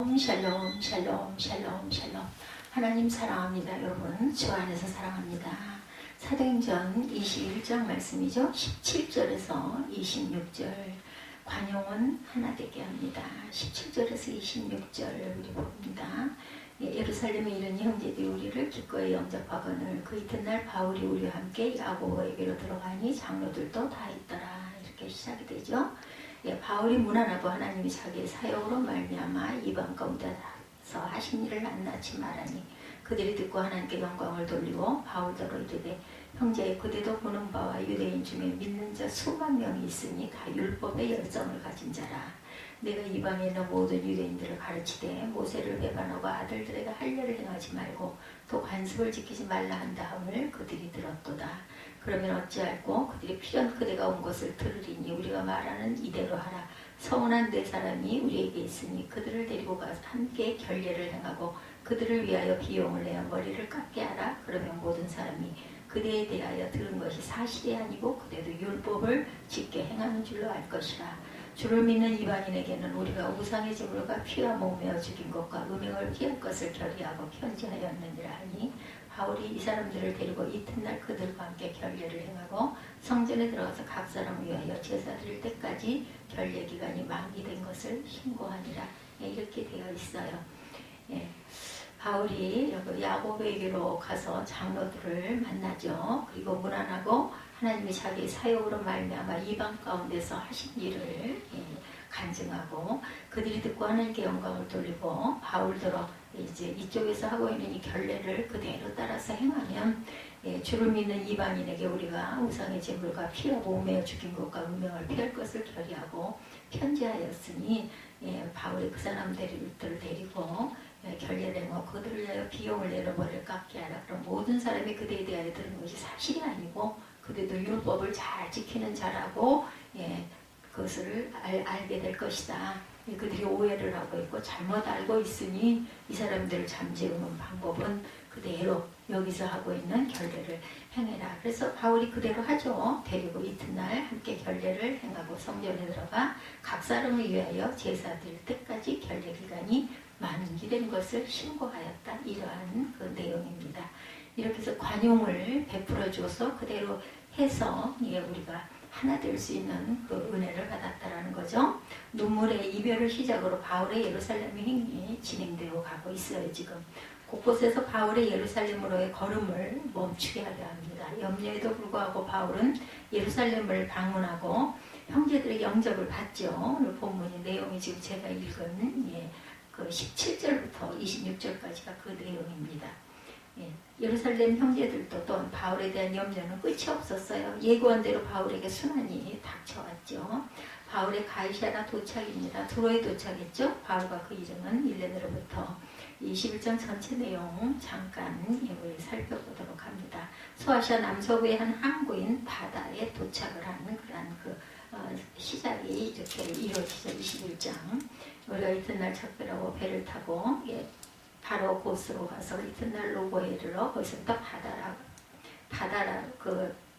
샬롬 샬롬 샬롬 샬롬. 하나님 사랑합니다. 여러분 주 안에서 사랑합니다. 사도행전 21장 말씀이죠. 17절에서 26절. 관용은 하나 되게 합니다. 17절에서 26절 우리 봅니다. 예루살렘에 이른 형제들이 우리를 기꺼이 영접하거늘 그 이튿날 바울이 우리와 함께 야고보에게로 들어가니 장로들도 다 있더라. 이렇게 시작이 되죠. 바울이 무난하고 하나님이 자기의 사역으로 말미암아 이방 가운데서 하신 일을 낱낱이 말하니 그들이 듣고 하나님께 영광을 돌리고 바울더러 이르되 형제 그대도 보는 바와 유대인 중에 믿는 자 수만 명이 있으니 다 율법의 열정을 가진 자라. 내가 이방에 있는 모든 유대인들을 가르치되 모세를 배반하고 아들들에게 할례를 행하지 말고 또 관습을 지키지 말라 한 다음을 그들이 들었도다. 그러면 어찌할꼬 그들이 필연 그대가 온 것을 들으리니 우리가 말하는 이대로 하라. 서운한 네 사람이 우리에게 있으니 그들을 데리고 가서 함께 결례를 행하고 그들을 위하여 비용을 내어 머리를 깎게 하라. 그러면 모든 사람이 그대에 대하여 들은 것이 사실이 아니고 그대도 율법을 짓게 행하는 줄로 알 것이라. 주를 믿는 이방인에게는 우리가 우상의 제물과 피와 몸매어 죽인 것과 음행을 피할 것을 결의하고 편지하였느니라 하니 바울이 이 사람들을 데리고 이튿날 그들과 함께 결례를 행하고 성전에 들어가서 각 사람을 위하여 제사 드릴 때까지 결례 기간이 만기된 것을 신고하니라. 이렇게 되어 있어요. 바울이 야고보에게로 가서 장로들을 만나죠. 그리고 무난하고 하나님이 자기 사역으로 말미암아 이방 가운데서 하신 일을 간증하고 그들이 듣고 하나님께 영광을 돌리고 바울더러 이제 이쪽에서 하고 있는 이 결례를 그대로 따라서 행하면 주를 믿는 이방인에게 우리가 우상의 제물과 피와 몸매어 죽인 것과 음행을 피할 것을 결의하고 편지하였으니 바울이 그 사람들을 데리고 결례를 행하고 그들을 위하여 비용을 내려 머리를 깎게 하라. 그럼 모든 사람이 그대에 대하여 들은 것이 사실이 아니고 그들도 율법을 잘 지키는 자라고 그것을 알게 될 것이다. 그들이 오해를 하고 있고 잘못 알고 있으니 이 사람들을 잠재우는 방법은 그대로 여기서 하고 있는 결례를 행해라. 그래서 바울이 그대로 하죠. 데리고 이튿날 함께 결례를 행하고 성전에 들어가 각 사람을 위하여 제사 드릴 때까지 결례 기간이 만기된 것을 신고하였다. 이러한 그 내용입니다. 이렇게 해서 관용을 베풀어 주어서 그대로 해서 우리가 하나 될 수 있는 그 은혜를 받았다라는 거죠. 눈물의 이별을 시작으로 바울의 예루살렘 행이 진행되어 가고 있어요. 지금 곳곳에서 바울의 예루살렘으로의 걸음을 멈추게 하려 합니다. 염려에도 불구하고 바울은 예루살렘을 방문하고 형제들의 영접을 받죠. 오늘 본문의 내용이 지금 제가 읽은 그 17절부터 26절까지가 그 내용입니다. 예루살렘 형제들도 또 바울에 대한 염려는 끝이 없었어요. 예고한 대로 바울에게 순환이 닥쳐왔죠. 바울의 가이사랴 도착입니다. 두로에 도착했죠. 바울과 그 이름은 일레네로부터 21장 전체 내용 잠깐 우리 살펴보도록 합니다. 소아시아 남서부의 한 항구인 바다에 도착을 하는 그런 시작이 이렇게 이루어지죠. 21장 우리가 이튿날 작별하고 배를 타고 바로 곳으로 가서 이튿날 로고에 이르러 거기서부터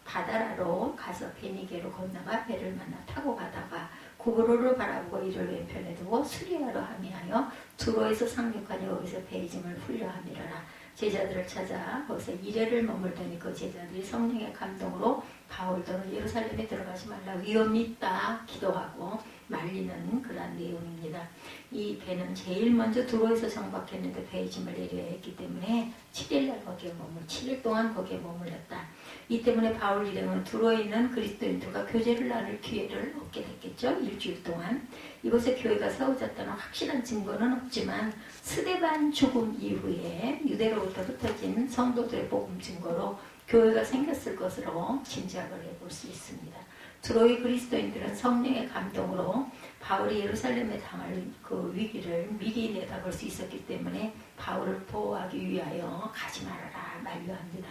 바다라로 가서 베니게로 건너가 배를 만나 타고 가다가 구브로를 바라보고 이를 왼편에 두고 수리아로 함이하여 두로에서 상륙하니 거기서 베이짐을 풀려 함이라라. 제자들을 찾아 거기서 이래를 머물더니 그 제자들이 성령의 감동으로 바울더러 예루살렘에 들어가지 말라 위험이 있다 기도하고 말리는 그런 내용입니다. 이 배는 제일 먼저 두로에서 정박했는데 베이짐을 내려야 했기 때문에 7일 동안 거기에 머물렀다. 이 때문에 바울 일행은 두로에 있는 그리스도인들과 교제를 나눌 기회를 얻게 됐겠죠. 일주일 동안. 이곳에 교회가 세워졌다는 확실한 증거는 없지만 스데반 죽음 이후에 유대로부터 흩어진 성도들의 복음 증거로 교회가 생겼을 것으로 짐작을 해볼 수 있습니다. 두로의 그리스도인들은 성령의 감동으로 바울이 예루살렘에 당할 그 위기를 미리 내다볼 수 있었기 때문에 바울을 보호하기 위하여 가지 말아라 만류합니다.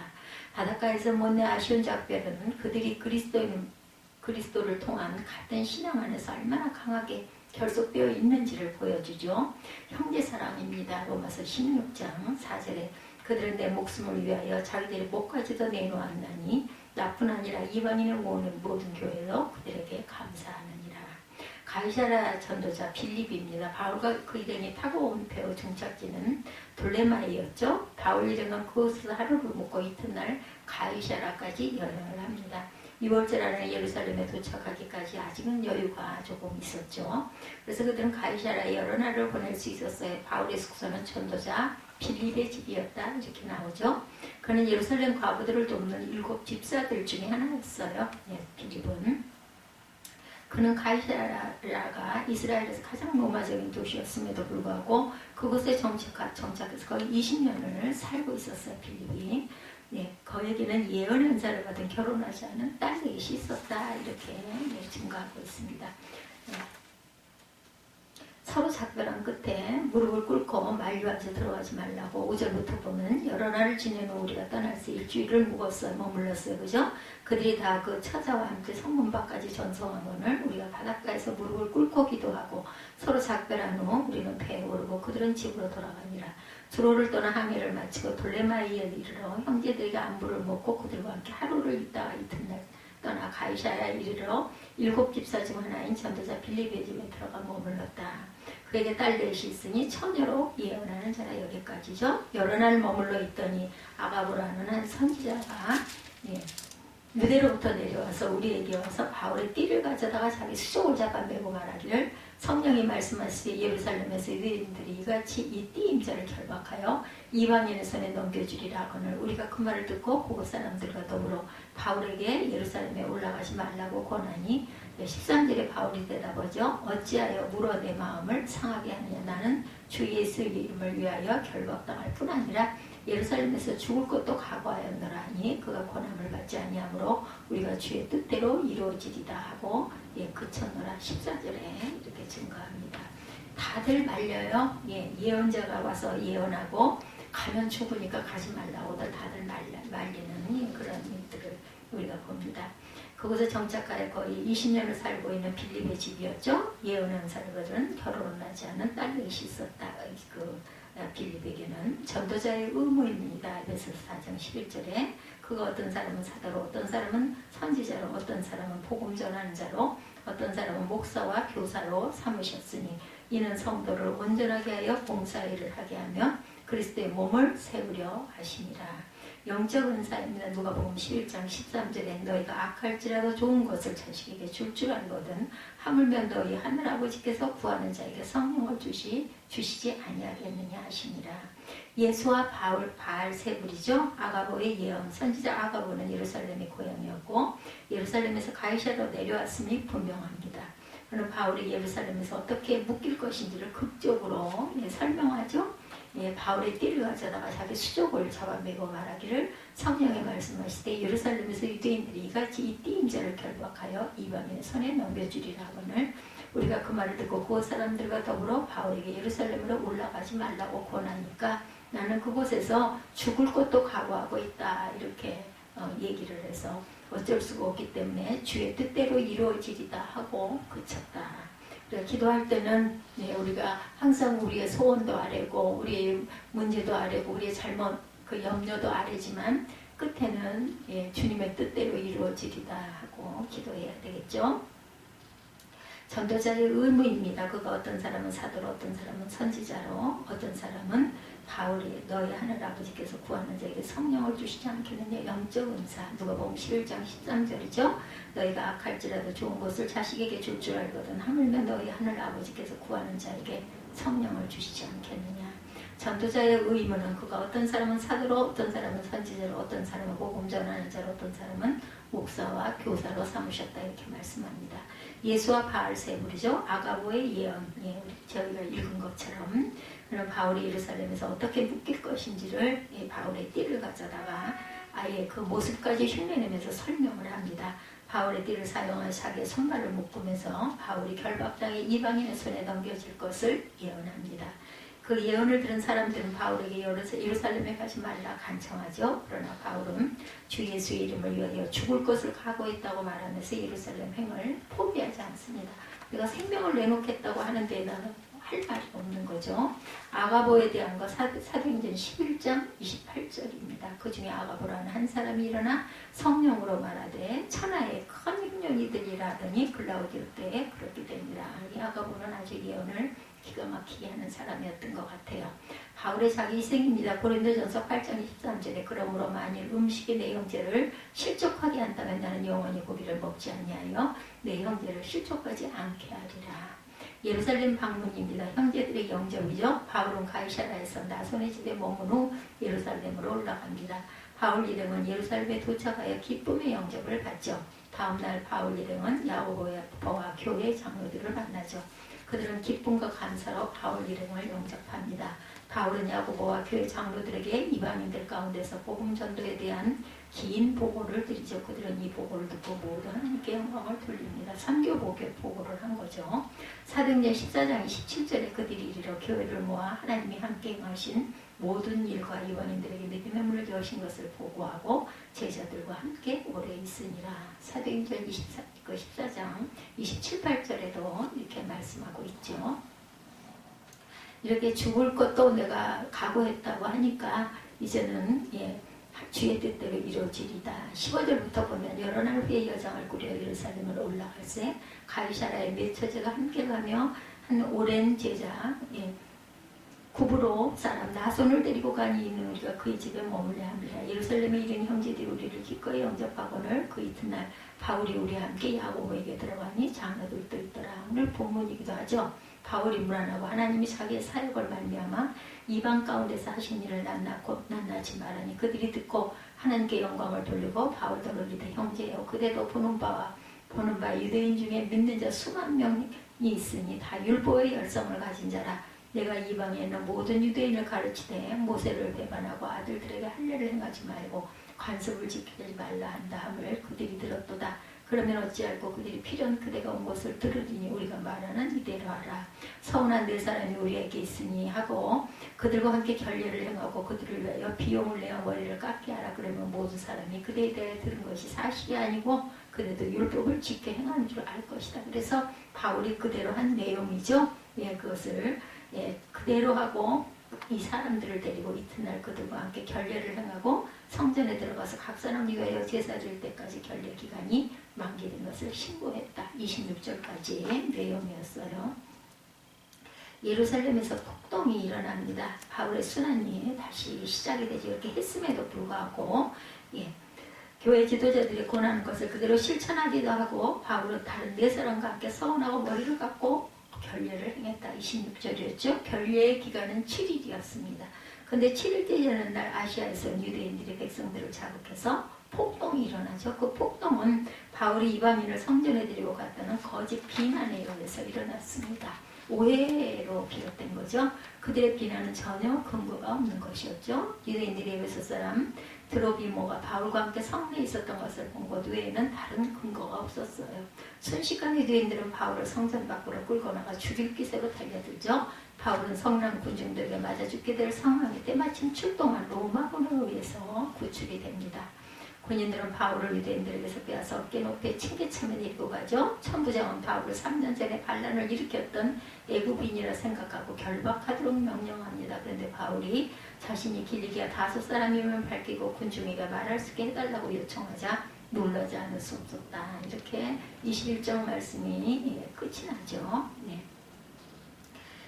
바닷가에서 못내 아쉬운 작별은 그들이 그리스도를 통한 같은 신앙 안에서 얼마나 강하게 결속되어 있는지를 보여주죠. 형제사랑입니다. 로마서 16장 4절에 그들은 내 목숨을 위하여 자기들의 목까지도 내놓았나니 나뿐 아니라 이방인을 모으는 모든 교회로 그들에게 감사하느니라. 가이사랴 전도자 빌립입니다. 바울과 그 일행이 타고 온 배의 종착지는 돌레마이였죠. 바울 일행은 그곳에서 하루를 묵고 이튿날 가이사랴까지 여행을 합니다. 2월절 안에 예루살렘에 도착하기까지 아직은 여유가 조금 있었죠. 그래서 그들은 가이사랴에 여러 날을 보낼 수 있었어요. 바울의 숙소는 전도자 빌립의 집이었다 이렇게 나오죠. 그는 예루살렘 과부들을 돕는 7 집사들 중에 하나였어요. 빌립은. 그는 가이사랴가 이스라엘에서 가장 로마적인 도시였음에도 불구하고 그곳에 정착해서 거의 20년을 살고 있었어요. 빌립이. 그에게는 예언 연사를 받은 결혼하지 않은 딸 넷이 있었다 이렇게 증거하고 있습니다. 서로 작별한 끝에 무릎을 꿇고 만류하지 들어가지 말라고 5절부터 보면 여러 날을 지낸 후 우리가 떠날 새 일주일을 묵었어요. 머물렀어요. 그죠? 그들이 다 그 처자와 함께 성문 밖까지 전송하거늘 우리가 바닷가에서 무릎을 꿇고 기도하고 서로 작별한 후 우리는 배에 오르고 그들은 집으로 돌아가니라. 두로를 떠나 항해를 마치고 돌레마이에 이르러 형제들에게 안부를 묻고 그들과 함께 하루를 있다가 이튿날 떠나 가이사랴에 이르러 7 집사 중 하나인 전도자 빌립의 집에 들어가 머물렀다. 그에게 딸 넷이 있으니 처녀로 예언하는 자라. 여기까지죠. 여러 날 머물러 있더니 아가보라는 한 선지자가 유대로부터 내려와서 우리에게 와서 바울의 띠를 가져다가 자기 수족을 잡아 메고 말하기를 성령이 말씀하시되 예루살렘에서 유대인들이 이같이 이 띠 임자를 결박하여 이방인의 손에 넘겨주리라 하거늘 우리가 그 말을 듣고 그곳 사람들과 더불어 바울에게 예루살렘에 올라가지 말라고 권하니 13절에 바울이 대답하죠. 어찌하여 물어 내 마음을 상하게 하느냐. 나는 주 예수의 이름을 위하여 결박당할 뿐 아니라 예루살렘에서 죽을 것도 각오하였노라 하니 그가 권함을 받지 아니하므로 우리가 주의 뜻대로 이루어지리다 하고 그쳤노라. 14절에 이렇게 증거합니다. 다들 말려요. 예언자가 와서 예언하고 가면 죽으니까 가지 말라고들 다들 말리는 그런 일들을 우리가 봅니다. 그곳에 정착하여 거의 20년을 살고 있는 빌립의 집이었죠. 예언한사들은 결혼을 하지 않은 딸 넷이 있었다. 빌립에게는 전도자의 의무입니다. 에베소서 4장 11절에 그가 어떤 사람은 사도로 어떤 사람은 선지자로 어떤 사람은 복음 전하는 자로 어떤 사람은 목사와 교사로 삼으셨으니 이는 성도를 온전하게 하여 봉사일을 하게 하며 그리스도의 몸을 세우려 하시니라. 영적 은사입니다. 누가복음 11장 13절에 너희가 악할지라도 좋은 것을 자식에게 줄 줄 알거든 하물며 너희 하늘아버지께서 구하는 자에게 성령을 주시지 아니하겠느냐 하시니라. 예수와 바알세불이죠. 아가보의 예언 선지자 아가보는 예루살렘이 고향이었고 예루살렘에서 가이사랴로 내려왔음이 분명합니다. 그는 바울이 예루살렘에서 어떻게 묶일 것인지를 극적으로 설명하죠. 바울의 띠를 가져다가 자기 수족을 잡아매고 말하기를 성령의 말씀하시되 예루살렘에서 유대인들이 이같이 이 띠 임자를 결박하여 이방인의 손에 넘겨주리라 하거늘 우리가 그 말을 듣고 그 사람들과 더불어 바울에게 예루살렘으로 올라가지 말라고 권하니까 나는 그곳에서 죽을 것도 각오하고 있다 이렇게 얘기를 해서 어쩔 수가 없기 때문에 주의 뜻대로 이루어지리다 하고 그쳤다. 기도할 때는 우리가 항상 우리의 소원도 아뢰고 우리의 문제도 아뢰고 우리의 잘못 그 염려도 아뢰지만 끝에는 주님의 뜻대로 이루어지리다 하고 기도해야 되겠죠. 전도자의 의무입니다. 그가 어떤 사람은 사도로 어떤 사람은 선지자로 어떤 사람은 바울이 너희 하늘아버지께서 구하는 자에게 성령을 주시지 않겠느냐. 영적 은사 누가복음 11장 13절이죠. 너희가 악할지라도 좋은 것을 자식에게 줄 줄 알거든 하물며 너희 하늘아버지께서 구하는 자에게 성령을 주시지 않겠느냐. 전도자의 의무는 그가 어떤 사람은 사도로 어떤 사람은 선지자로 어떤 사람은 복음 전하는 자로 어떤 사람은 목사와 교사로 삼으셨다 이렇게 말씀합니다. 예수와 바알세불이죠. 아가보의 예언 저희가 읽은 것처럼 그럼 바울이 예루살렘에서 어떻게 묶일 것인지를 바울의 띠를 가져다가 아예 그 모습까지 흉내내면서 설명을 합니다. 바울의 띠를 사용한 자기의 손발을 묶으면서 바울이 결박당해 이방인의 손에 넘겨질 것을 예언합니다. 그 예언을 들은 사람들은 바울에게 예루살렘에 가지 말라 간청하죠. 그러나 바울은 주 예수의 이름을 위하여 죽을 것을 각오했다고 말하면서 예루살렘 행을 포기하지 않습니다. 내가 생명을 내놓겠다고 하는데 나는 할 말이 없는 거죠. 아가보에 대한 거 사도행전 11장 28절입니다. 그 중에 아가보라는 한 사람이 일어나 성령으로 말하되 천하의 큰 흉년이들이라 하더니 글라우디오 때에 그렇게 됩니다. 이 아가보는 아주 예언을 기가 막히게 하는 사람이었던 것 같아요. 바울의 자기 희생입니다. 고린도전서 8장 23절에 그러므로 만일 음식이 내 형제를 실족하게 한다면 나는 영원히 고기를 먹지 아니하여 내 형제를 실족하지 않게 하리라. 예루살렘 방문입니다. 형제들의 영접이죠. 바울은 가이사라에서 나손의 집에 머문 후 예루살렘으로 올라갑니다. 바울 일행은 예루살렘에 도착하여 기쁨의 영접을 받죠. 다음날 바울 일행은 야고보와 교회 장로들을 만나죠. 그들은 기쁨과 감사로 바울 일행을 영접합니다. 바울은 야고보와 교회 장로들에게 이방인들 가운데서 복음 전도에 대한 긴 보고를 드리죠. 그들은 이 보고를 듣고 모두 하나님께 영광을 돌립니다. 선교복의 보고를 한 거죠. 사도행전 14장 27절에 그들이 이르러 교회를 모아 하나님이 함께 행하신 모든 일과 이방인들에게 믿음의 문을 여신 것을 보고하고 제자들과 함께 오래 있으니라. 사도행전 14장 27, 8절에도 이렇게 말씀하고 있죠. 이렇게 죽을 것도 내가 각오했다고 하니까 이제는 주의 뜻대로 이루어지리다. 15절부터 보면 여러 날 후에 여장을 꾸려 예루살렘으로 올라갈새 가이사라의 몇 처제가 함께 가며 한 오랜 제자 구브로 사람 나손을 데리고 가니 이는 우리가 그의 집에 머물려 합니다. 예루살렘에 이른 형제들이 우리를 기꺼이 영접하거늘 그 이튿날 바울이 우리와 함께 야고보에게 들어가니 장로들도 있더라. 오늘 본문이기도 하죠. 바울이 문안하고 하나님이 자기의 사역을 말미암아 이방 가운데서 하신 일을 낱낱이 말하니 그들이 듣고 하나님께 영광을 돌리고 바울도 놀리되 형제여 그대도 보는 바 유대인 중에 믿는 자 수만 명이 있으니 다 율법의 열성을 가진 자라. 내가 이방에 있는 모든 유대인을 가르치되 모세를 배반하고 아들들에게 할례를 행하지 말고 관습을 지키지 말라 한다 함을 그들이 들었도다. 그러면 어찌할꼬 그들이 필연 그대가 온 것을 들으리니 우리가 말하는 이대로 하라. 서운한 네 사람이 우리에게 있으니 하고 그들과 함께 결례를 행하고 그들을 위하여 비용을 내어 머리를 깎게 하라. 그러면 모든 사람이 그대에 대해 들은 것이 사실이 아니고 그래도 율법을 지켜 행하는 줄 알 것이다. 그래서 바울이 그대로 한 내용이죠. 그것을 그대로 하고 이 사람들을 데리고 이튿날 그들과 함께 결례를 행하고 성전에 들어가서 각 사람 위하여 제사 드릴 때까지 결례 기간이 만기된 것을 신고했다. 26절까지의 내용이었어요. 예루살렘에서 폭동이 일어납니다. 바울의 순환이 다시 시작이 되죠. 이렇게 했음에도 불구하고 교회 지도자들이 권하는 것을 그대로 실천하기도 하고 바울은 다른 네 사람과 함께 서운하고 머리를 깎고 결례를 행했다. 26절이었죠. 결례의 기간은 7일이었습니다. 그런데 7일 되는 날 아시아에서 유대인들이 백성들을 자극해서 폭동이 일어나죠. 그 폭동은 바울이 이방인을 성전에 데리고 갔다는 거짓 비난에 의해서 일어났습니다. 오해로 비롯된 거죠. 그들의 비난은 전혀 근거가 없는 것이었죠. 유대인들이 에베소 사람 드로비모가 바울과 함께 성내에 있었던 것을 본 것 외에는 다른 근거가 없었어요. 순식간에 유대인들은 바울을 성전 밖으로 끌고 나가 죽일 기세로 달려들죠. 바울은 성남 군중들에게 맞아 죽게 될 상황이 때마침 출동한 로마군에 의해서 구출이 됩니다. 군인들은 바울을 유대인들에게서 빼앗아 어깨 높이 층계참에 데리고 가죠. 천부장은 바울을 3년 전에 반란을 일으켰던 애굽인이라 생각하고 결박하도록 명령합니다. 그런데 바울이 자신이 길리기아 다섯 사람임을 밝히고 군중에게 말할 수 있게 해달라고 요청하자 놀라지 않을 수 없었다. 이렇게 21절 말씀이 끝이 나죠.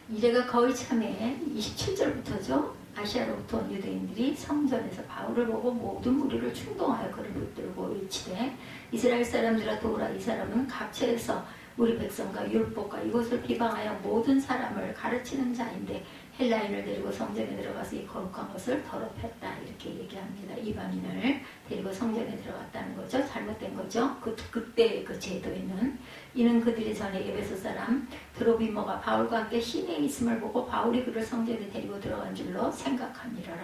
이래가 거의 참에 27절부터죠. 아시아로부터 온 유대인들이 성전에서 바울을 보고 모든 무리를 충동하여 그를 붙들고 외치되 이스라엘 사람들아 도우라. 이 사람은 각처에서 우리 백성과 율법과 이것을 비방하여 모든 사람을 가르치는 자인데 헬라인을 데리고 성전에 들어가서 이 거룩한 것을 더럽혔다. 이렇게 얘기합니다. 이방인을 데리고 성전에 들어갔다는 거죠. 잘못된 거죠. 그때 그 제도에는 이는 그들이 전에 에베소 사람 드로비모가 바울과 함께 시내에 있음을 보고 바울이 그를 성전에 데리고 들어간 줄로 생각함이러라.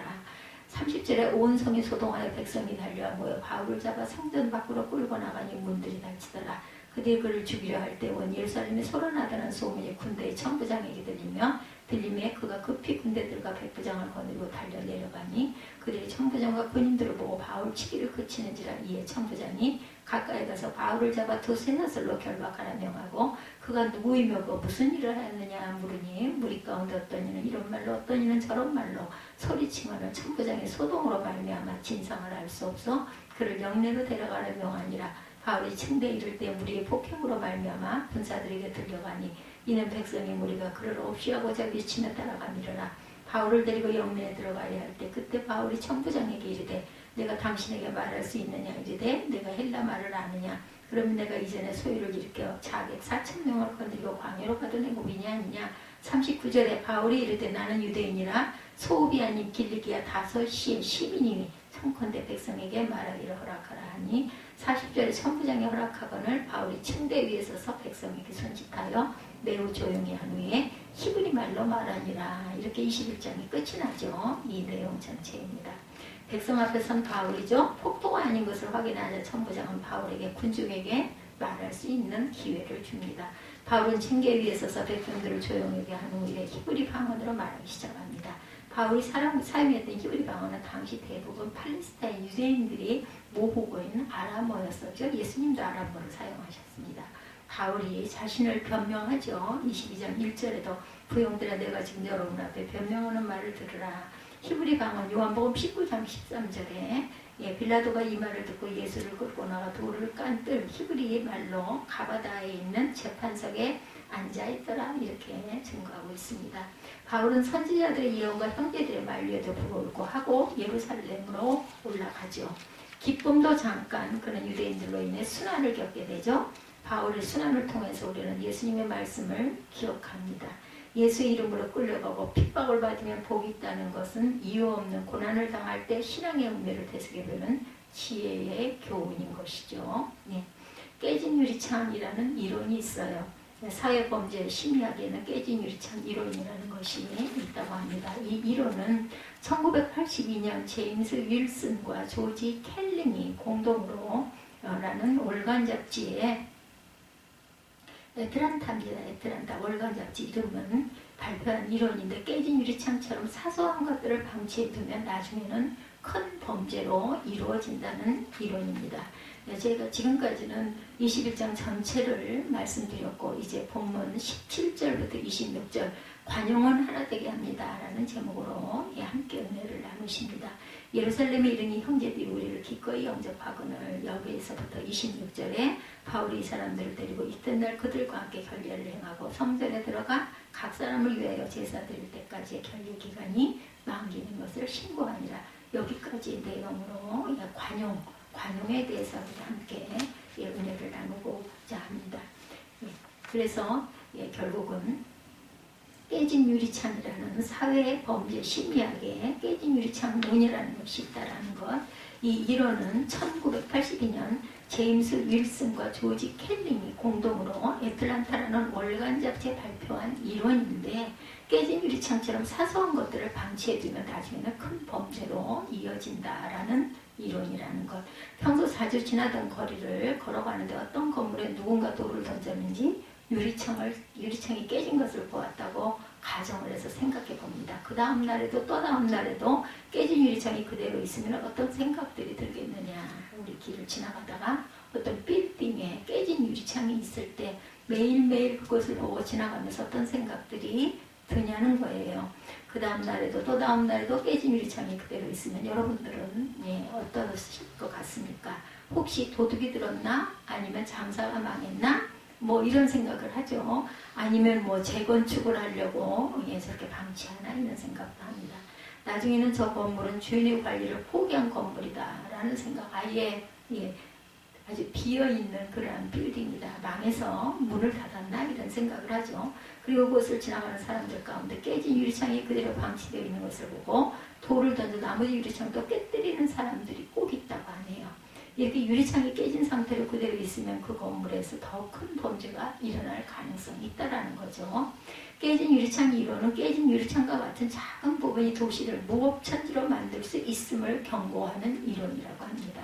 30절에 온 성이 소동하여 백성이 달려와 모여 바울을 잡아 성전 밖으로 끌고 나가니 문들이 닫히더라. 그들이 그를 죽이려 할 때 온 예루살렘에 소란하다는 소문이 군대의 천부장에게 들리며 들림에 그가 급히 군대들과 백부장을 거느리고 달려 내려가니 그들이 천부장과 군인들을 보고 바울 치기를 그치는지라. 이에 천부장이 가까이 가서 바울을 잡아 두세 사슬로 결박하라 명하고 그가 누구이며 그 무슨 일을 하였느냐 물으니 무리 가운데 어떤 이는 이런 말로 어떤 이는 저런 말로 소리치고는 천부장이 소동으로 말미암아 진상을 알 수 없어 그를 영내로 데려가라 명하니라. 바울이 층대 이를 때 무리의 폭행으로 말미암아 군사들에게 들려가니 이는 백성의 무리가 그를 없이하고자 미치며 따라가니라. 바울을 데리고 영내에 들어가야 할 때 그때 바울이 천부장에게 이르되 내가 당신에게 말할 수 있느냐 이르되 내가 헬라 말을 아느냐 그러면 내가 이전에 소유를 일으켜 자객 4,000명을 건드리고 광야로 가던 애굽인이 아니냐. 39절에 바울이 이르되 나는 유대인이라 소읍이 아닌 길리기아 다섯시의 시민이니 청컨대 백성에게 말하기를 허락하라 하니 40절에 천부장이 허락하거늘 바울이 층대 위에 서서 백성에게 손짓하여 매우 조용히 한 후에 히브리 말로 말하니라. 이렇게 21장이 끝이 나죠. 이 내용 전체입니다. 백성 앞에 선 바울이죠. 폭도가 아닌 것을 확인하자 천부장은 바울에게 군중에게 말할 수 있는 기회를 줍니다. 바울은 층계 위에 서서 백성들을 조용하게 한 후에 히브리 방언으로 말하기 시작합니다. 바울이 사용했던 히브리 방언은 당시 대부분 팔레스타인 유대인들이 모국어인 아람어였었죠. 예수님도 아람어를 사용하셨습니다. 바울이 자신을 변명하죠. 22장 1절에도 부용들아 내가 지금 여러분 앞에 변명하는 말을 들으라. 히브리 방언 요한복음 19장 13절에 빌라도가 이 말을 듣고 예수를 끌고 나가 돌을 깐 뜰 히브리 말로 가바다에 있는 재판석에 앉아있더라 이렇게 증거하고 있습니다. 바울은 선지자들의 예언과 형제들의 만류에도 불구하고 예루살렘으로 올라가죠. 기쁨도 잠깐 그런 유대인들로 인해 순환을 겪게 되죠. 바울의 순환을 통해서 우리는 예수님의 말씀을 기억합니다. 예수의 이름으로 끌려가고 핍박을 받으면 복이 있다는 것은 이유 없는 고난을 당할 때 신앙의 은혜를 되새겨 보는 지혜의 교훈인 것이죠. 네. 깨진 유리창이라는 이론이 있어요. 사회범죄 심리학에는 깨진 유리창 이론이라는 것이 있다고 합니다. 이 이론은 1982년 제임스 윌슨과 조지 켈링이 공동으로 라는 월간 잡지에 애틀란타입니다. 애틀란타 월간 잡지 이름은 발표한 이론인데 깨진 유리창처럼 사소한 것들을 방치해두면 나중에는 큰 범죄로 이루어진다는 이론입니다. 제가 지금까지는 21장 전체를 말씀드렸고 이제 본문 17절부터 26절 관용은 하나 되게 합니다 라는 제목으로 함께 은혜를 나누십니다. 예루살렘에 이르니 형제들이 우리를 기꺼이 영접하거늘. 여기에서부터 26절에 바울이 이 사람들을 데리고 이튿날 그들과 함께 결례를 행하고 성전에 들어가 각 사람을 위하여 제사 드릴 때까지의 결례 기간이 만기는 것을 신고하니라. 여기까지 내용으로 관용에 대해서 우리 함께 은혜를 나누고자 합니다. 그래서 결국은 깨진 유리창이라는 사회 범죄 심리학에 깨진 유리창론이라는 것이 있다라는 것. 이 이론은 1982년 제임스 윌슨과 조지 켈링이 공동으로 애틀란타라는 월간 잡지에 발표한 이론인데 깨진 유리창처럼 사소한 것들을 방치해두면 나중에는 큰 범죄로 이어진다라는 이론이라는 것. 평소 자주 지나던 거리를 걸어가는데 어떤 건물에 누군가 돌을 던졌는지 유리창이 깨진 것을 보았다고 가정을 해서 생각해 봅니다. 그 다음 날에도 또 다음 날에도 깨진 유리창이 그대로 있으면 어떤 생각들이 들겠느냐. 우리 길을 지나가다가 어떤 빌딩에 깨진 유리창이 있을 때 매일매일 그것을 보고 지나가면서 어떤 생각들이 드냐는 거예요. 그 다음 날에도 또 다음 날에도 깨진 유리창이 그대로 있으면 여러분들은 어떠실 것 같습니까? 혹시 도둑이 들었나? 아니면 장사가 망했나? 이런 생각을 하죠. 아니면 재건축을 하려고 저렇게 방치하나 이런 생각도 합니다. 나중에는 저 건물은 주인의 관리를 포기한 건물이다 라는 생각. 아예 아주 비어있는 그러한 빌딩이다. 망해서 문을 닫았나 이런 생각을 하죠. 그리고 그것을 지나가는 사람들 가운데 깨진 유리창이 그대로 방치되어 있는 것을 보고 돌을 던져 나머지 유리창도 깨뜨리는 사람들이 꼭 있다고 하네요. 이렇게 유리창이 깨진 상태로 그대로 있으면 그 건물에서 더 큰 범죄가 일어날 가능성이 있다는 거죠. 깨진 유리창 이론은 깨진 유리창과 같은 작은 부분이 도시를 무법천지로 만들 수 있음을 경고하는 이론이라고 합니다.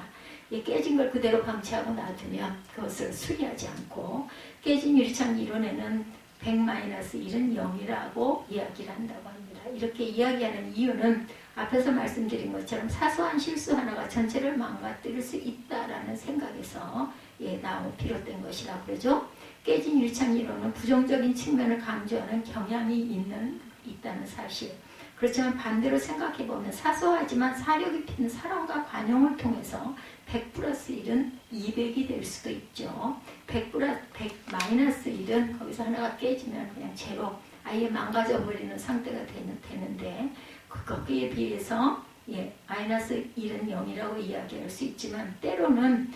깨진 걸 그대로 방치하고 놔두면 그것을 수리하지 않고 깨진 유리창 이론에는 100-1은 0이라고 이야기를 한다고 합니다. 이렇게 이야기하는 이유는 앞에서 말씀드린 것처럼 사소한 실수 하나가 전체를 망가뜨릴 수 있다라는 생각에서 비롯된 것이라고 그러죠. 깨진 유창이론은 부정적인 측면을 강조하는 경향이 있다는 사실. 그렇지만 반대로 생각해보면 사소하지만 사려 깊이는 사랑과 관용을 통해서 100+1은 200이 될 수도 있죠. 100-1은 거기서 하나가 깨지면 그냥 제로, 아예 망가져버리는 상태가 되는데 거기에 비해서 -1은 0이라고 이야기할 수 있지만 때로는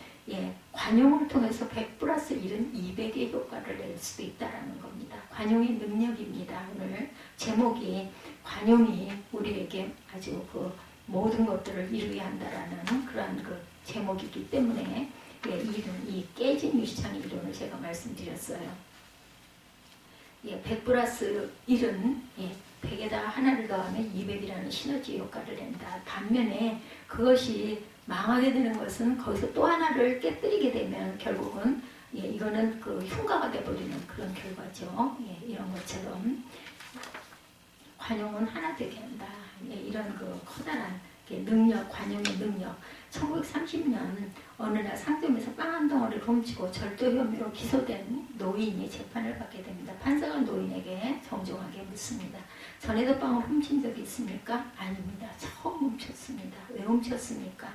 관용을 통해서 100+1은 200의 효과를 낼 수도 있다는 겁니다. 관용의 능력입니다. 오늘 제목이 관용이 우리에게 아주 그 모든 것들을 이루게 한다라는 그러한 그 제목이기 때문에 이 깨진 유시창의 이론을 제가 말씀드렸어요. 100+1은 100에다가 하나를 더하면 200이라는 시너지 효과를 낸다. 반면에 그것이 망하게 되는 것은 거기서 또 하나를 깨뜨리게 되면 결국은 이거는 그 흉가가 돼버리는 그런 결과죠. 이런 것처럼 관용은 하나 되게 한다. 이런 그 커다란 능력, 관용의 능력. 1930년 어느 날 상점에서 빵 한 덩어리를 훔치고 절도 혐의로 기소된 노인이 재판을 받게 됩니다. 판사가 노인에게 정중하게 묻습니다. 전에도 빵을 훔친 적이 있습니까? 아닙니다. 처음 훔쳤습니다. 왜 훔쳤습니까?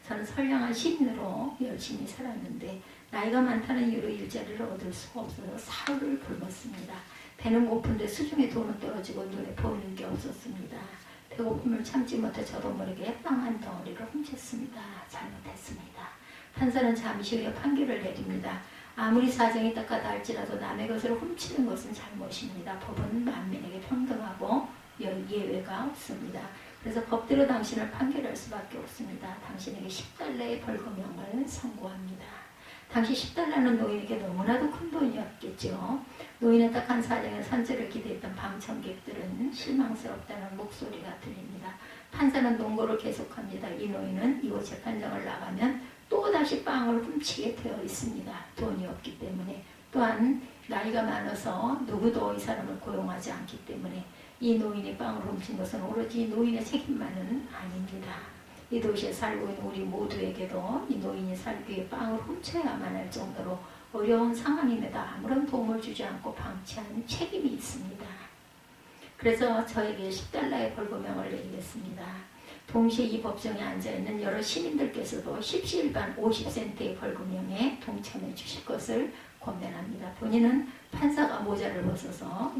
저는 선량한 시민으로 열심히 살았는데 나이가 많다는 이유로 일자리를 얻을 수가 없어서 사흘을 굶었습니다. 배는 고픈데 수중에 돈은 떨어지고 눈에 보이는 게 없었습니다. 배고픔을 참지 못해 저도 모르게 빵 한 덩어리를 훔쳤습니다. 잘못했습니다. 판사는 잠시 후에 판결을 내립니다. 아무리 사정이 딱하다 할지라도 남의 것을 훔치는 것은 잘못입니다. 법은 만민에게 평등하고 예외가 없습니다. 그래서 법대로 당신을 판결할 수밖에 없습니다. 당신에게 10달러의 벌금형을 선고합니다. 당시 10달러는 노인에게 너무나도 큰 돈이었겠죠. 노인의 딱한 사정에 선제를 기대했던 방청객들은 실망스럽다는 목소리가 들립니다. 판사는 논고를 계속합니다. 이 노인은 이곳 재판장을 나가면 또다시 빵을 훔치게 되어 있습니다. 돈이 없기 때문에. 또한 나이가 많아서 누구도 이 사람을 고용하지 않기 때문에 이 노인이 빵을 훔친 것은 오로지 노인의 책임만은 아닙니다. 이 도시에 살고 있는 우리 모두에게도 이 노인이 살기 위해 빵을 훔쳐야만 할 정도로 어려운 상황임에도 아무런 도움을 주지 않고 방치한 책임이 있습니다. 그래서 저에게 10달러의 벌금형을 내리겠습니다. 동시에 이 법정에 앉아있는 여러 시민들께서도 십시일반 50센트의 벌금형에 동참해 주실 것을 권면합니다. 본인은 판사가 모자를 벗어서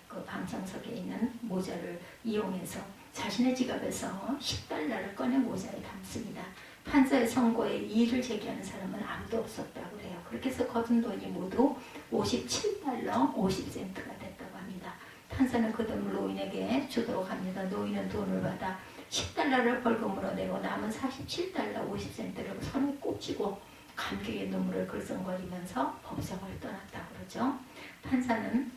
그 방청석에 있는 모자를 이용해서 자신의 지갑에서 10달러를 꺼내 모자에 담습니다. 판사의 선고에 이의를 제기하는 사람은 아무도 없었다고 해요. 그렇게 해서 거둔 돈이 모두 57달러 50센트가 됐다고 합니다. 판사는 그 돈을 노인에게 주도록 합니다. 노인은 돈을 받아 10달러를 벌금으로 내고 남은 47달러 50센트를 손에 꽂히고 감격의 눈물을 글썽거리면서 법정을 떠났다고 그러죠. 판사는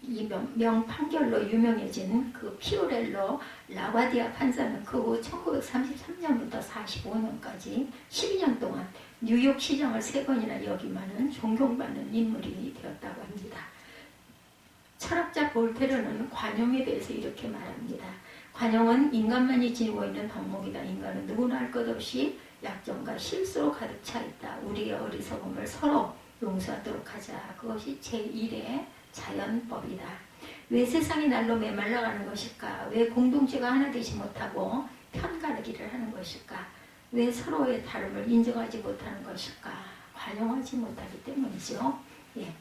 이 명판결로 유명해진 그 피오렐로 라과디아 판사는 그 후 1933년부터 45년까지 12년 동안 뉴욕 시장을 3번이나 역임하는 존경받는 인물이 되었다고 합니다. 철학자 볼테르는 관용에 대해서 이렇게 말합니다. 관용은 인간만이 지니고 있는 덕목이다. 인간은 누구나 할 것 없이 약점과 실수로 가득 차 있다. 우리의 어리석음을 서로 용서하도록 하자. 그것이 제1의 자연법이다. 왜 세상이 날로 메말라가는 것일까? 왜 공동체가 하나 되지 못하고 편가르기를 하는 것일까? 왜 서로의 다름을 인정하지 못하는 것일까? 관용하지 못하기 때문이죠.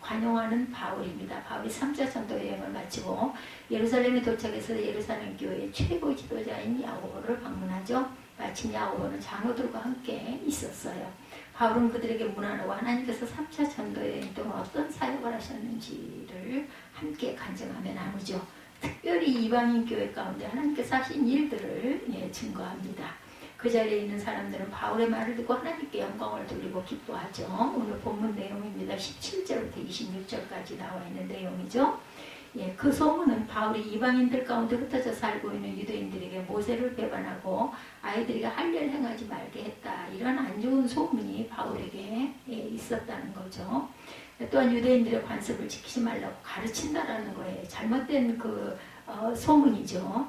관용하는 바울입니다. 바울이 3차 전도 여행을 마치고 예루살렘에 도착해서 예루살렘 교회의 최고 지도자인 야고보를 방문하죠. 마침 야고보는 장로들과 함께 있었어요. 바울은 그들에게 문안하고 하나님께서 3차 전도 여행 동안 어떤 사역을 하셨는지를 함께 간증하며 나누죠. 특별히 이방인 교회 가운데 하나님께서 하신 일들을 증거합니다. 그 자리에 있는 사람들은 바울의 말을 듣고 하나님께 영광을 돌리고 기뻐하죠. 오늘 본문 내용입니다. 17절부터 26절까지 나와 있는 내용이죠. 그 소문은 바울이 이방인들 가운데 흩어져 살고 있는 유대인들에게 모세를 배반하고 아이들에게 할 일 행하지 말게 했다. 이런 안 좋은 소문이 바울에게 있었다는 거죠. 또한 유대인들의 관습을 지키지 말라고 가르친다라는 거예요. 잘못된 소문이죠.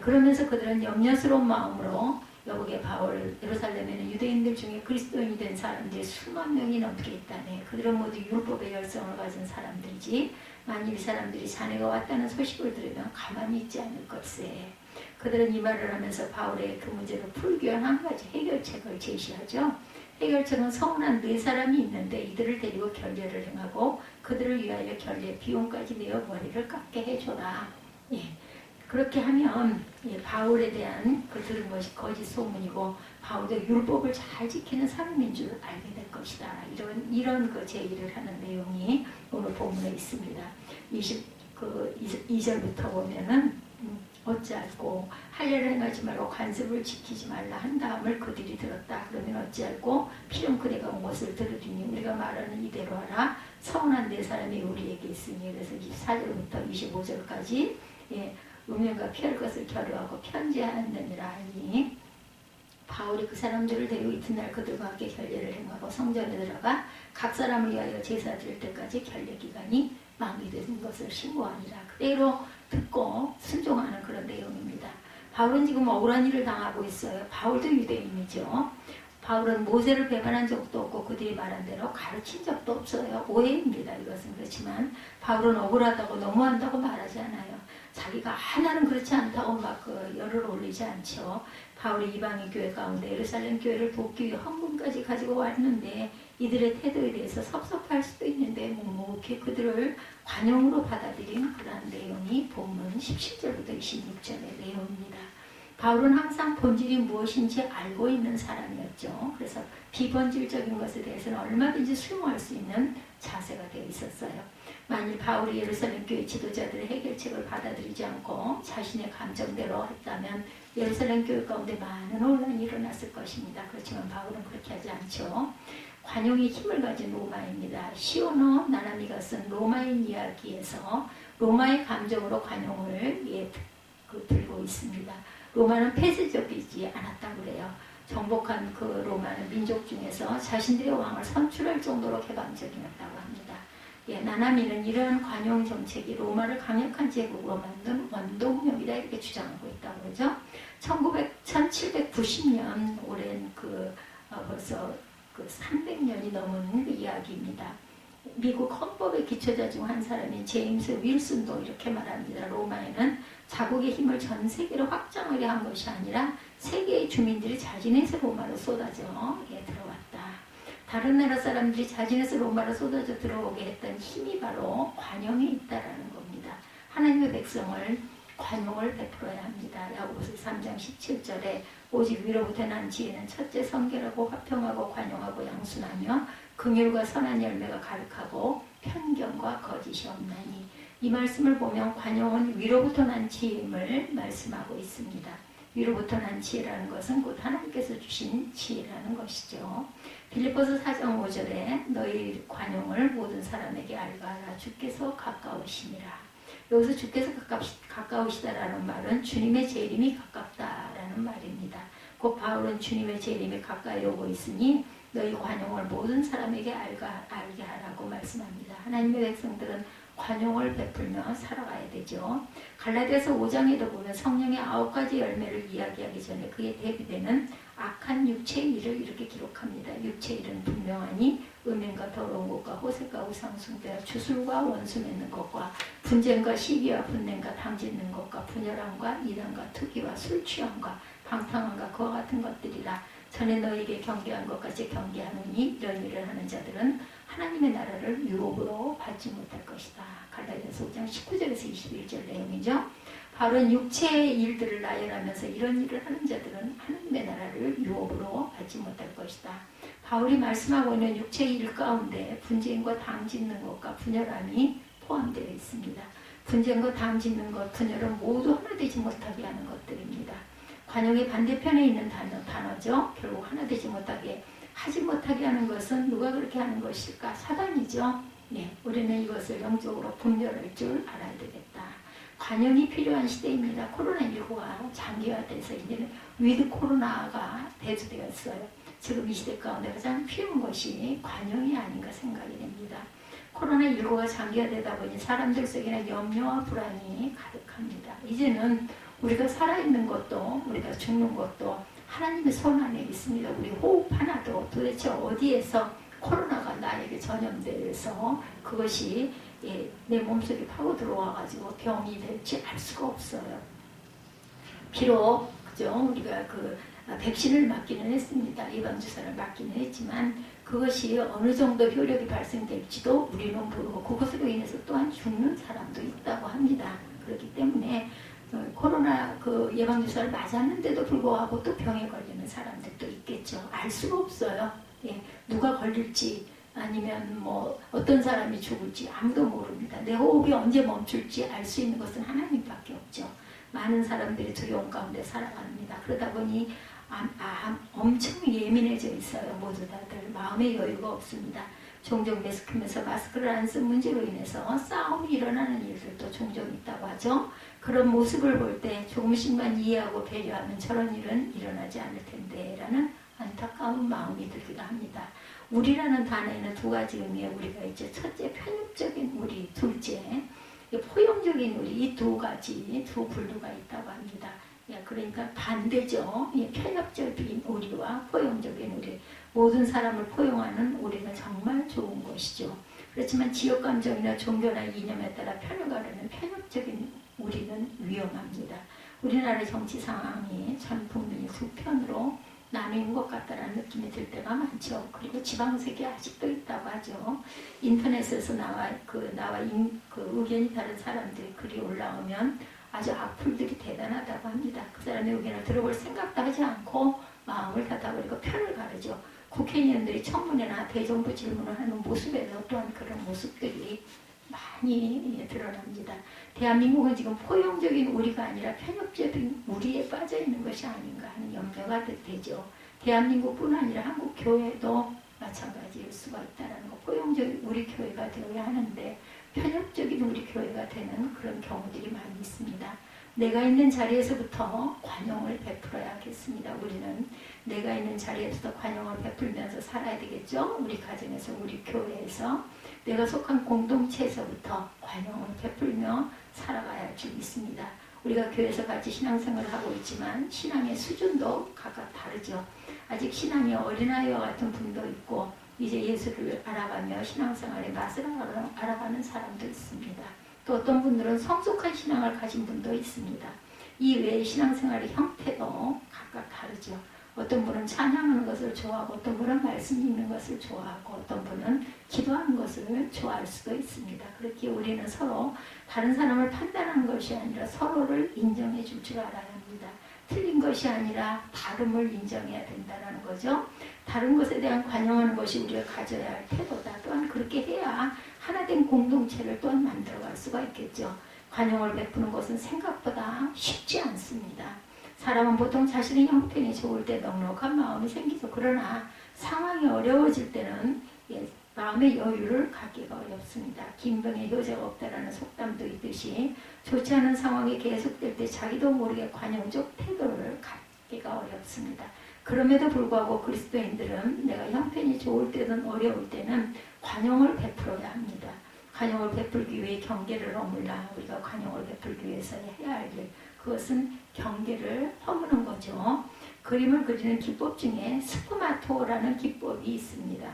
그러면서 그들은 염려스러운 마음으로 여기에 바울 예루살렘에는 유대인들 중에 그리스도인이 된 사람들이 수만 명이 넘게 있다네. 그들은 모두 율법의 열성을 가진 사람들이지 만일 이 사람들이 자네가 왔다는 소식을 들으면 가만히 있지 않을 것세. 그들은 이 말을 하면서 바울의 그 문제를 풀기 위한 한 가지 해결책을 제시하죠. 해결책은 서운한 4사람이 있는데 이들을 데리고 결례를 행하고 그들을 위하여 결례 비용까지 내어 머리를 깎게 해줘라. 예. 그렇게 하면 바울에 대한 그 들은 것이 거짓 소문이고 바울도 율법을 잘 지키는 사람인 줄 알게 될 것이다. 이런 그 제의를 하는 내용이 오늘 본문에 있습니다. 2절부터 보면은 어찌할꼬 할 일을 행하지 말고 관습을 지키지 말라 한 다음을 그들이 들었다. 그러면 어찌할꼬 필연 그대가 온 것을 들으리니 우리가 말하는 이대로 하라. 서운한 4사람이 우리에게 있으니. 그래서 24절부터 25절까지 음행과 피할 것을 겨루하고 편지하느니라 하니 바울이 그 사람들을 데리고 이튿날 그들과 함께 결례를 행하고 성전에 들어가 각 사람을 위하여 제사 드릴 때까지 결례 기간이 만기되는 것을 신고하니라. 그대로 듣고 순종하는 그런 내용입니다. 바울은 지금 억울한 일을 당하고 있어요. 바울도 유대인이죠. 바울은 모세를 배반한 적도 없고 그들이 말한 대로 가르친 적도 없어요. 오해입니다. 이것은. 그렇지만 바울은 억울하다고 너무한다고 말하지 않아요. 자기가 하나는 그렇지 않다고 막 열을 올리지 않죠. 바울이 이방인 교회 가운데 예루살렘 교회를 돕기 위해 헌금까지 가지고 왔는데 이들의 태도에 대해서 섭섭할 수도 있는데 묵묵히 그들을 관용으로 받아들인 그러한 내용이 본문 17절부터 26절의 내용입니다. 바울은 항상 본질이 무엇인지 알고 있는 사람이었죠. 그래서 비본질적인 것에 대해서는 얼마든지 수용할 수 있는 자세가 되어 있었어요. 만일 바울이 예루살렘 교회 지도자들의 해결책을 받아들이지 않고 자신의 감정대로 했다면 예루살렘 교회 가운데 많은 혼란이 일어났을 것입니다. 그렇지만 바울은 그렇게 하지 않죠. 관용의 힘을 가진 로마입니다. 시오노 나나미가 쓴 로마인 이야기에서 로마의 감정으로 관용을 들고 있습니다. 로마는 폐쇄적이지 않았다고 그래요. 정복한 그 로마는 민족 중에서 자신들의 왕을 선출할 정도로 개방적이었다고 합니다. 나나미는 이러한 관용 정책이 로마를 강력한 제국으로 만든 원동력이다 이렇게 주장하고 있다고 그러죠. 1790년 오랜 벌써 300년이 넘은 그 이야기입니다. 미국 헌법의 기초자 중 한 사람인 제임스 윌슨도 이렇게 말합니다. 로마에는 자국의 힘을 전 세계로 확장하려 한 것이 아니라 세계의 주민들이 자진해서 로마로 쏟아져 들어왔다. 다른 나라 사람들이 자진해서 로마로 쏟아져 들어오게 했던 힘이 바로 관용에 있다라는 겁니다. 하나님의 백성을 관용을 베풀어야 합니다. 야고보서 3장 17절에 오직 위로부터 난 지혜는 첫째 성결하고 화평하고 관용하고 양순하며 긍휼과 선한 열매가 가득하고 편견과 거짓이 없나니. 이 말씀을 보면 관용은 위로부터 난 지혜임을 말씀하고 있습니다. 위로부터 난 지혜라는 것은 곧 하나님께서 주신 지혜라는 것이죠. 빌립보서 4장 5절에 너희 관용을 모든 사람에게 알가하라. 주께서 가까우시니라. 여기서 주께서 가까우시다라는 말은 주님의 재림이 가깝다라는 말입니다. 곧 바울은 주님의 재림이 가까이 오고 있으니 너희 관용을 모든 사람에게 알게 하라고 말씀합니다. 하나님의 백성들은 관용을 베풀며 살아가야 되죠. 갈라디아서 5장에도 보면 성령의 9가지 열매를 이야기하기 전에 그에 대비되는 악한 육체의 일을 이렇게 기록합니다. 육체의 일은 분명하니 음행과 더러운 것과 호색과 우상숭배와 주술과 원수 맺는 것과 분쟁과 시기와 분냄과 당짓는 것과 분열함과 이단과 투기와 술 취함과 방탕함과 그와 같은 것들이라. 전에 너에게 경계한 것 같이 경계하느니 이런 일을 하는 자들은 하나님의 나라를 유업으로 받지 못할 것이다. 갈라디아서 5장 19절에서 21절 내용이죠. 바울은 육체의 일들을 나열하면서 이런 일을 하는 자들은 하나님의 나라를 유업으로 받지 못할 것이다. 바울이 말씀하고 있는 육체의 일 가운데 분쟁과 당 짓는 것과 분열함이 포함되어 있습니다. 분쟁과 당 짓는 것, 분열은 모두 하나 되지 못하게 하는 것들입니다. 관용의 반대편에 있는 단어죠. 결국 하나 되지 못하게, 하지 못하게 하는 것은 누가 그렇게 하는 것일까? 사단이죠. 우리는 이것을 영적으로 분별할 줄 알아야 되겠다. 관용이 필요한 시대입니다. 코로나19가 장기화돼서 이제는 위드 코로나가 대두되었어요. 지금 이 시대 가운데 가장 필요한 것이 관용이 아닌가 생각이 됩니다. 코로나19가 장기화되다 보니 사람들 속에는 염려와 불안이 가득합니다. 이제는 우리가 살아있는 것도 우리가 죽는 것도 하나님의 손 안에 있습니다. 우리 호흡 하나도 도대체 어디에서 코로나가 나에게 전염돼서 그것이 내 몸속에 파고 들어와가지고 병이 될지 알 수가 없어요. 비록 그죠? 우리가 백신을 맞기는 했습니다. 예방주사를 맞기는 했지만 그것이 어느 정도 효력이 발생될지도 우리는 모르고 그것으로 인해서 또한 죽는 사람도 있다고 합니다. 그렇기 때문에 코로나 예방주사를 맞았는데도 불구하고 또 병에 걸리는 사람들도 있겠죠. 알 수가 없어요. 누가 걸릴지 아니면 뭐 어떤 사람이 죽을지 아무도 모릅니다. 내 호흡이 언제 멈출지 알 수 있는 것은 하나님밖에 없죠. 많은 사람들이 두려움 가운데 살아갑니다. 그러다 보니 엄청 예민해져 있어요. 모두 다들 마음의 여유가 없습니다. 종종 마스크를 안 쓴 문제로 인해서 싸움이 일어나는 일들도 종종 있다고 하죠. 그런 모습을 볼 때 조금씩만 이해하고 배려하면 저런 일은 일어나지 않을 텐데 라는 안타까운 마음이 들기도 합니다. 우리라는 단어에는 두 가지 의미의 우리가 있죠. 첫째, 편협적인 우리, 둘째, 포용적인 우리, 이 두 가지, 두 분류가 있다고 합니다. 그러니까 반대죠. 편협적인 우리와 포용적인 우리. 모든 사람을 포용하는 우리가 정말 좋은 것이죠. 그렇지만 지역감정이나 종교나 이념에 따라 편을 편협적인 우리는 위험합니다. 우리나라의 정치 상황이 전 국민이 두 편으로 나누는 것 같다는 느낌이 들 때가 많죠. 그리고 지방색이 아직도 있다고 하죠. 인터넷에서 나와 의견이 다른 사람들이 글이 올라오면 아주 악플들이 대단하다고 합니다. 그 사람의 의견을 들어볼 생각도 하지 않고 마음을 닫아버리고 편을 가르죠. 국회의원들이 청문회나 대정부 질문을 하는 모습에서 또한 그런 모습들이 많이 드러납니다. 대한민국은 지금 포용적인 우리가 아니라 편협적인 우리에 빠져 있는 것이 아닌가 하는 염려가 되죠. 대한민국뿐 아니라 한국 교회도 마찬가지일 수가 있다는 거. 포용적인 우리 교회가 되어야 하는데 편협적인 우리 교회가 되는 그런 경우들이 많이 있습니다. 내가 있는 자리에서부터 관용을 베풀어야 하겠습니다. 우리는 내가 있는 자리에서부터 관용을 베풀면서 살아야 되겠죠. 우리 가정에서, 우리 교회에서, 내가 속한 공동체에서부터 관용을 베풀며 살아가야 할 줄 믿습니다. 우리가 교회에서 같이 신앙생활을 하고 있지만 신앙의 수준도 각각 다르죠. 아직 신앙이 어린아이와 같은 분도 있고 이제 예수를 알아가며 신앙생활의 맛을 알아가는 사람도 있습니다. 또 어떤 분들은 성숙한 신앙을 가진 분도 있습니다. 이 외의 신앙생활의 형태도 각각 다르죠. 어떤 분은 찬양하는 것을 좋아하고 어떤 분은 말씀 읽는 것을 좋아하고 어떤 분은 기도하는 것을 좋아할 수도 있습니다. 그렇게 우리는 서로 다른 사람을 판단하는 것이 아니라 서로를 인정해 줄 줄 알아야 합니다. 틀린 것이 아니라 다름을 인정해야 된다는 거죠. 다른 것에 대한 관용하는 것이 우리가 가져야 할 태도다. 또한 그렇게 해야 하나된 공동체를 또한 만들어갈 수가 있겠죠. 관용을 베푸는 것은 생각보다 쉽지 않습니다. 사람은 보통 자신의 형편이 좋을 때 넉넉한 마음이 생기죠. 그러나 상황이 어려워질 때는 마음의 여유를 갖기가 어렵습니다. 김병의 효자가 없다라는 속담도 있듯이 좋지 않은 상황이 계속될 때 자기도 모르게 관용적 태도를 갖기가 어렵습니다. 그럼에도 불구하고 그리스도인들은 내가 형편이 좋을 때든 어려울 때는 관용을 베풀어야 합니다. 관용을 베풀기 위해 경계를 허물라. 우리가 관용을 베풀기 위해서 해야 할 일, 그것은 경계를 허무는 거죠. 그림을 그리는 기법 중에 스푸마토라는 기법이 있습니다.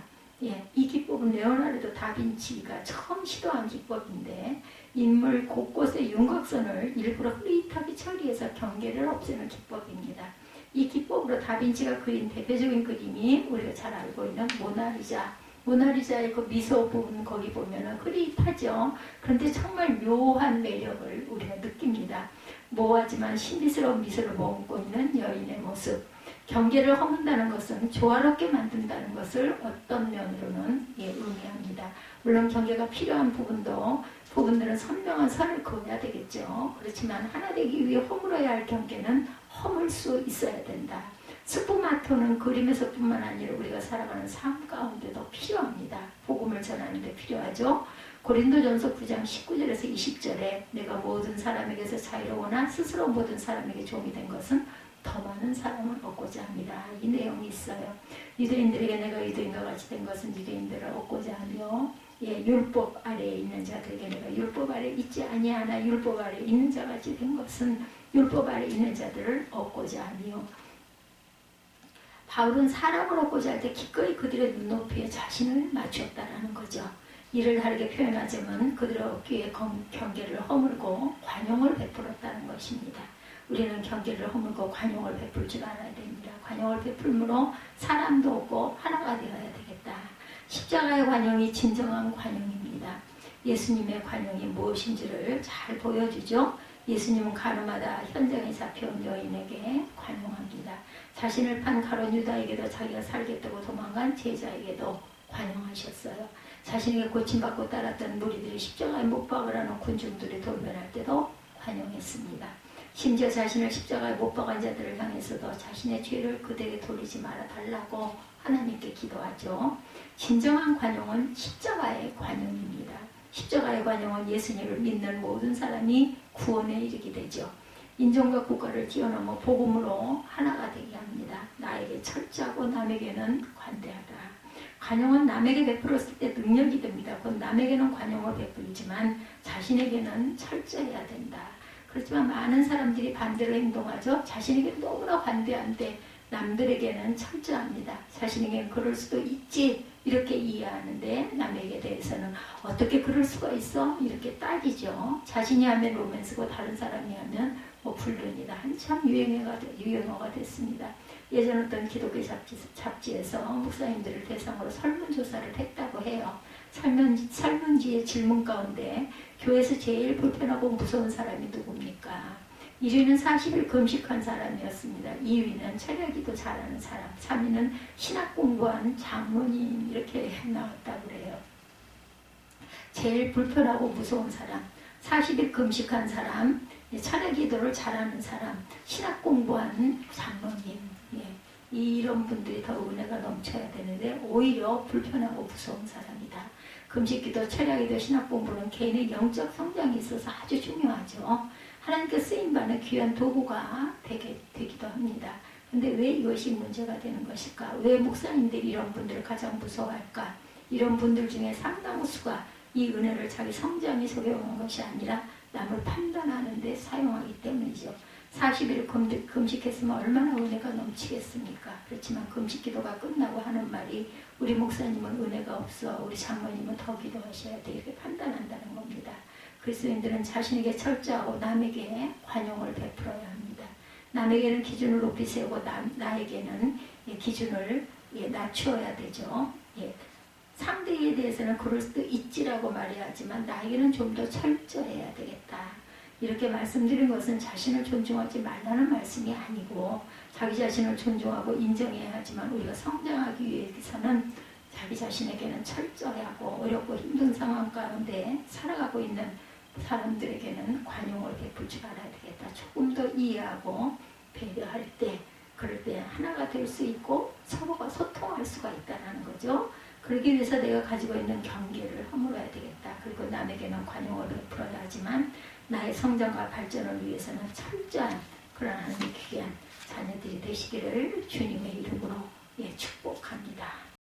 이 기법은 레오나르도 다빈치가 처음 시도한 기법인데 인물 곳곳에 윤곽선을 일부러 흐릿하게 처리해서 경계를 없애는 기법입니다. 이 기법으로 다빈치가 그린 대표적인 그림이 우리가 잘 알고 있는 모나리자의 그 미소 부분 거기 보면은 흐릿하죠. 그런데 정말 묘한 매력을 우리가 느낍니다. 모호하지만 신비스러운 미소를 머금고 있는 여인의 모습. 경계를 허문다는 것은 조화롭게 만든다는 것을 어떤 면으로는 의미합니다. 물론 경계가 필요한 부분들은 선명한 선을 그어야 되겠죠. 그렇지만 하나 되기 위해 허물어야 할 경계는 허물 수 있어야 된다. 스푸마토는 그림에서뿐만 아니라 우리가 살아가는 삶 가운데도 필요합니다. 복음을 전하는 데 필요하죠. 고린도전서 9장 19절에서 20절에 내가 모든 사람에게서 자유로우나 스스로 모든 사람에게 종이 된 것은 더 많은 사람을 얻고자 합니다. 이 내용이 있어요. 유대인들에게 내가 유대인과 같이 된 것은 유대인들을 얻고자 하며 율법 아래에 있는 자들에게 내가 율법 아래에 있지 아니하나 율법 아래에 있는 자같이 된 것은 율법 아래에 있는 자들을 얻고자 하며 바울은 사람을 얻고자 할 때 기꺼이 그들의 눈높이에 자신을 맞췄다라는 거죠. 이를 다르게 표현하자면 그들을 얻기 위해 경계를 허물고 관용을 베풀었다는 것입니다. 우리는 경계를 허물고 관용을 베풀 줄 알아야 됩니다. 관용을 베풀므로 사람도 얻고 하나가 되어야 되겠다. 십자가의 관용이 진정한 관용입니다. 예수님의 관용이 무엇인지를 잘 보여주죠. 예수님은 가늠하다 현장에 잡혀온 여인에게 관용합니다. 자신을 판 가룟 유다에게도 자기가 살겠다고 도망간 제자에게도 관용하셨어요. 자신에게 고침받고 따랐던 무리들이 십자가에 못 박으라는 군중들이 돌변할 때도 관용했습니다. 심지어 자신을 십자가에 못 박은 자들을 향해서도 자신의 죄를 그들에게 돌리지 말아 달라고 하나님께 기도하죠. 진정한 관용은 십자가의 관용입니다. 십자가의 관용은 예수님을 믿는 모든 사람이 구원에 이르게 되죠. 인종과 국가를 뛰어넘어 복음으로 하나가 되게 합니다. 나에게 철저하고 남에게는 관대하다. 관용은 남에게 베풀었을 때 능력이 됩니다. 곧 남에게는 관용을 베풀지만 자신에게는 철저해야 된다. 그렇지만 많은 사람들이 반대로 행동하죠. 자신에게 너무나 관대한데 남들에게는 철저합니다. 자신에게는 그럴 수도 있지 이렇게 이해하는데 남에게 대해서는 어떻게 그럴 수가 있어? 이렇게 따지죠. 자신이 하면 로맨스고 다른 사람이 하면 불륜이다. 한참 유행어가 됐습니다. 예전 어떤 기독교 잡지에서 목사님들을 대상으로 설문조사를 했다고 해요. 설문지의 질문 가운데 교회에서 제일 불편하고 무서운 사람이 누굽니까? 1위는 40일 금식한 사람이었습니다. 2위는 철야기도 잘하는 사람, 3위는 신학 공부한 장로님 이렇게 나왔다고 그래요. 제일 불편하고 무서운 사람, 40일 금식한 사람, 철야기도를 잘하는 사람, 신학 공부한 장로님, 이런 분들이 더 은혜가 넘쳐야 되는데 오히려 불편하고 무서운 사람이다. 금식기도, 철야기도, 신학 공부는 개인의 영적 성장에 있어서 아주 중요하죠. 하나님께 쓰임받는 귀한 도구가 되기도 합니다. 근데 왜 이것이 문제가 되는 것일까? 왜 목사님들이 이런 분들을 가장 무서워할까? 이런 분들 중에 상당수가 이 은혜를 자기 성장에 적용한 것이 아니라 남을 판단하는 데 사용하기 때문이죠. 40일 금식했으면 얼마나 은혜가 넘치겠습니까? 그렇지만 금식기도가 끝나고 하는 말이 우리 목사님은 은혜가 없어, 우리 장모님은 더 기도하셔야 돼, 이렇게 판단한다는 겁니다. 그리스도인들은 자신에게 철저하고 남에게 관용을 베풀어야 합니다. 남에게는 기준을 높이 세우고 나에게는 기준을 낮추어야 되죠. 상대에 대해서는 그럴 수도 있지라고 말해야 하지만 나에게는 좀 더 철저해야 되겠다. 이렇게 말씀드린 것은 자신을 존중하지 말라는 말씀이 아니고 자기 자신을 존중하고 인정해야 하지만 우리가 성장하기 위해서는 자기 자신에게는 철저해야 하고 어렵고 힘든 상황 가운데 살아가고 있는 사람들에게는 관용을 베풀 줄 알아야 되겠다. 조금 더 이해하고 배려할 때 그럴 때 하나가 될 수 있고 서로가 소통할 수가 있다는 거죠. 그러기 위해서 내가 가지고 있는 경계를 허물어야 되겠다. 그리고 남에게는 관용을 베풀어야 하지만 나의 성장과 발전을 위해서는 철저한 그런 하나님의 귀한 자녀들이 되시기를 주님의 이름으로 축복합니다.